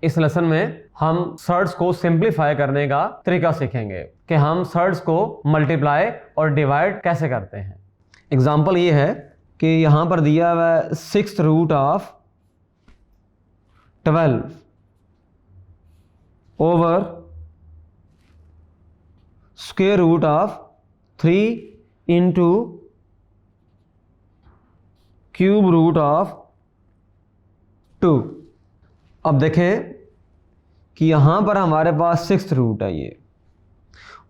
इस लेसन में हम सर्ट्स को सिंप्लीफाई करने का तरीका सीखेंगे कि हम सर्ट्स को मल्टीप्लाई और डिवाइड कैसे करते हैं। एग्जाम्पल ये है कि यहां पर दिया हुआ है 6th root of 12 over square root of 3 into cube root of 2। अब देखें कि यहां पर हमारे पास 6th रूट है ये,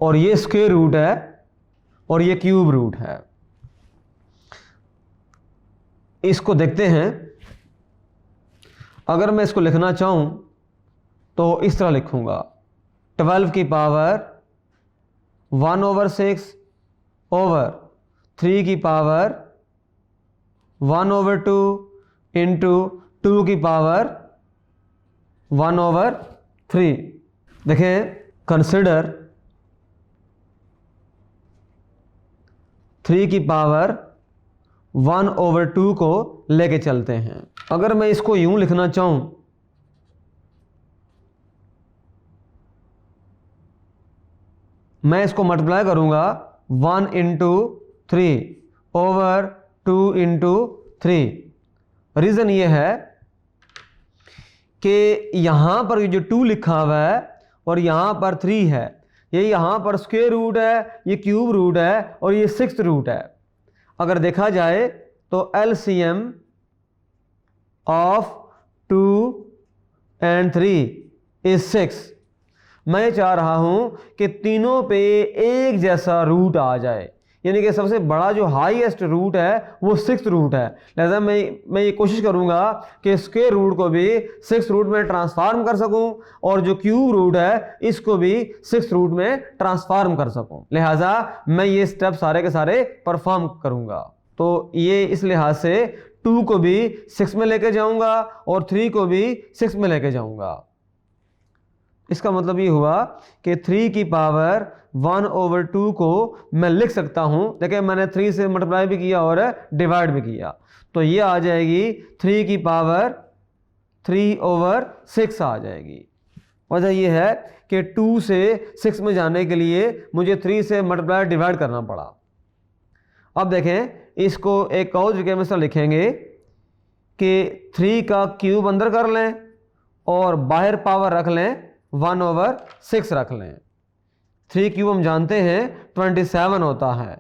और ये स्क्वायर रूट है और ये क्यूब रूट है। इसको देखते हैं। अगर मैं इसको लिखना चाहूं तो इस तरह लिखूंगा 12 की पावर 1/6 ओवर 3 की पावर 1/2 इंटू 2 की पावर 1/3। देखें, कंसिडर 3 की पावर 1/2 को लेके चलते हैं। अगर मैं इसको यूं लिखना चाहूं मैं इसको मल्टीप्लाई करूंगा 1 इंटू 3 ओवर 2 इंटू 3। रीज़न ये है कि यहां पर जो 2 लिखा हुआ है और यहां पर 3 है, ये यहां पर स्क्वायर रूट है, ये क्यूब रूट है और ये 6th रूट है। अगर देखा जाए तो LCM ऑफ 2 and 3 is 6। मैं चाह रहा हूं कि तीनों पे एक जैसा रूट आ जाए, यानी कि सबसे बड़ा जो हाईएस्ट रूट है वो 6th रूट है। लिहाजा मैं ये कोशिश करूंगा कि स्क्वायर रूट को भी 6th रूट में ट्रांसफॉर्म कर सकूं और जो क्यूब रूट है इसको भी 6th रूट में ट्रांसफॉर्म कर सकूं। लिहाजा मैं ये स्टेप सारे के सारे परफॉर्म करूंगा। तो ये इस लिहाज से 2 को भी 6 में लेके जाऊंगा और 3 को भी 6 में लेके जाऊंगा। इसका मतलब ये हुआ कि 3 की पावर 1/2 को मैं लिख सकता हूं। देखिए, मैंने 3 से मल्टीप्लाई भी किया और डिवाइड भी किया, तो ये आ जाएगी 3 की पावर 3/6 आ जाएगी। वजह ये है कि 2 से 6 में जाने के लिए मुझे 3 से मल्टीप्लाई डिवाइड करना पड़ा। अब देखें, इसको एक और तरीके में लिखेंगे कि 3 का क्यूब अंदर कर लें और बाहर पावर रख लें 1/6 रख लें। 3 क्यूब हम जानते हैं 27 होता है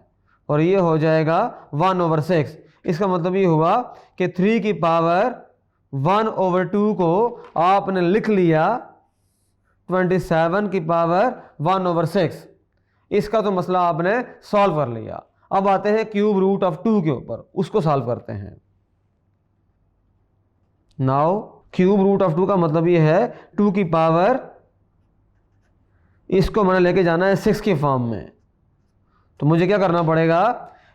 और ये हो जाएगा 1/6। इसका मतलब ये हुआ कि 3 की पावर 1/2 को आपने लिख लिया 27 की पावर 1/6। इसका तो मसला आपने सॉल्व कर लिया। अब आते हैं क्यूब रूट ऑफ 2 के ऊपर, उसको सॉल्व करते हैं। नाउ क्यूब रूट ऑफ 2 का मतलब ये है 2 की पावर, इसको मैंने लेके जाना है 6 की फॉर्म में, तो मुझे क्या करना पड़ेगा,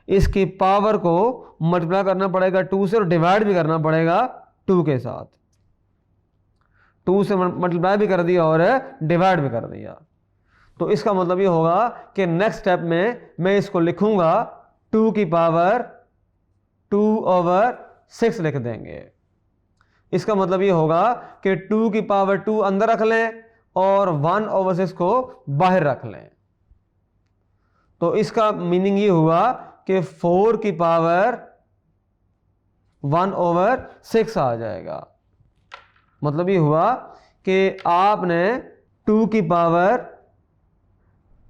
इसकी पावर को मल्टीप्लाई करना पड़ेगा 2 से और डिवाइड भी करना पड़ेगा 2 के साथ। 2 से मल्टीप्लाई भी कर दिया और डिवाइड भी कर दिया। तो इसका मतलब ये होगा कि नेक्स्ट स्टेप में मैं इसको लिखूंगा 2 की पावर 2/6 लिख देंगे। इसका मतलब ये होगा कि 2 की पावर 2 अंदर रख लें और 1/6 को बाहर रख लें। तो इसका मीनिंग ये हुआ कि 4 की पावर 1/6 आ जाएगा। मतलब ये हुआ कि आपने 2 की पावर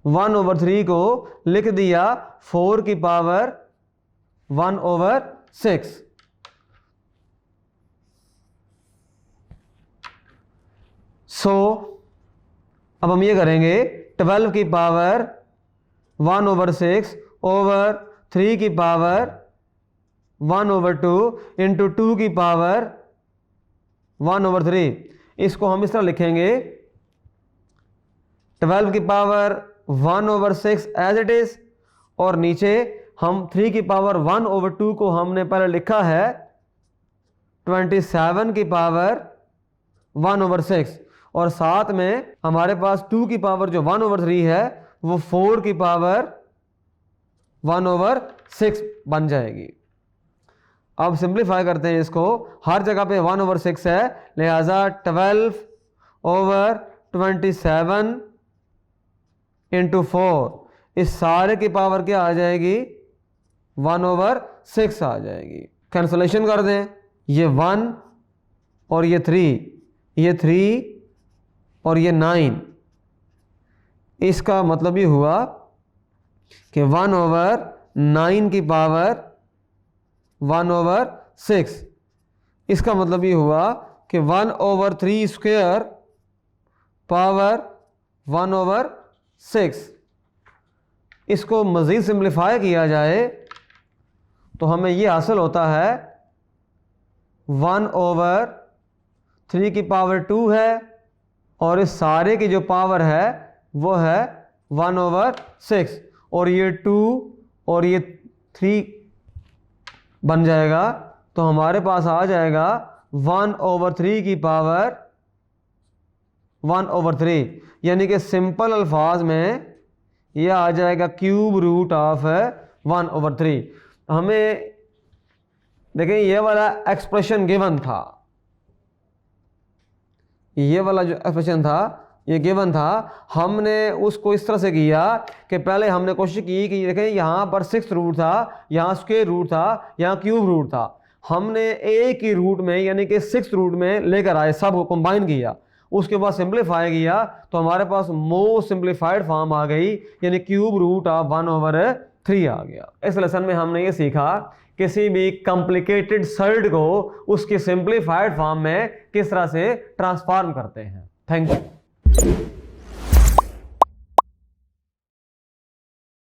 1/3 को लिख दिया 4 की पावर 1/6। अब हम ये करेंगे 12 की पावर 1/6 ओवर 3 की पावर 1/2 इंटू 2 की पावर 1/3। इसको हम इस तरह लिखेंगे 12 की पावर 1/6 एज इट इज, और नीचे हम 3 की पावर 1/2 को हमने पहले लिखा है 27 की पावर 1/6, और साथ में हमारे पास 2 की पावर जो 1/3 है वो 4 की पावर 1/6 बन जाएगी। अब सिंप्लीफाई करते हैं इसको, हर जगह पे 1/6 है, लिहाजा 12 ओवर 27 इंटू 4, इस सारे की पावर क्या आ जाएगी 1/6 आ जाएगी। कैंसलेशन कर दें, ये 1 और ये 3, ये 3 और ये 9, इसका मतलब ये हुआ कि 1/9 की पावर 1/6, इसका मतलब ये हुआ कि 1/3 स्क्वायर पावर 1/6। इसको मज़ीद सिंप्लीफाई किया जाए तो हमें ये हासिल होता है 1/3 की पावर 2 है, और इस सारे की जो पावर है वो है 1/6, और ये 2 और ये 3 बन जाएगा, तो हमारे पास आ जाएगा 1/3 की पावर 1/3, यानी कि सिंपल अल्फाज में ये आ जाएगा क्यूब रूट ऑफ 1/3। हमें देखें ये वाला एक्सप्रेशन गिवन था, ये वाला जो एक्सप्रेशन था ये गिवन था, हमने उसको इस तरह से किया कि पहले हमने कोशिश की कि देखें यहाँ पर 6 रूट था, यहाँ स्क्वायर रूट था, यहाँ क्यूब रूट था, हमने एक ही रूट में यानी कि 6 रूट में लेकर आए, सब को कंबाइन किया, उसके बाद सिंप्लीफाई किया तो हमारे पास मोस्ट सिंप्लीफाइड फॉर्म आ गई, यानी क्यूब रूट ऑफ 1/3 आ गया। इस लेसन में हमने ये सीखा किसी भी कॉम्प्लिकेटेड सर्ड को उसकी सिंप्लीफाइड फॉर्म में किस तरह से ट्रांसफॉर्म करते हैं। Thank you.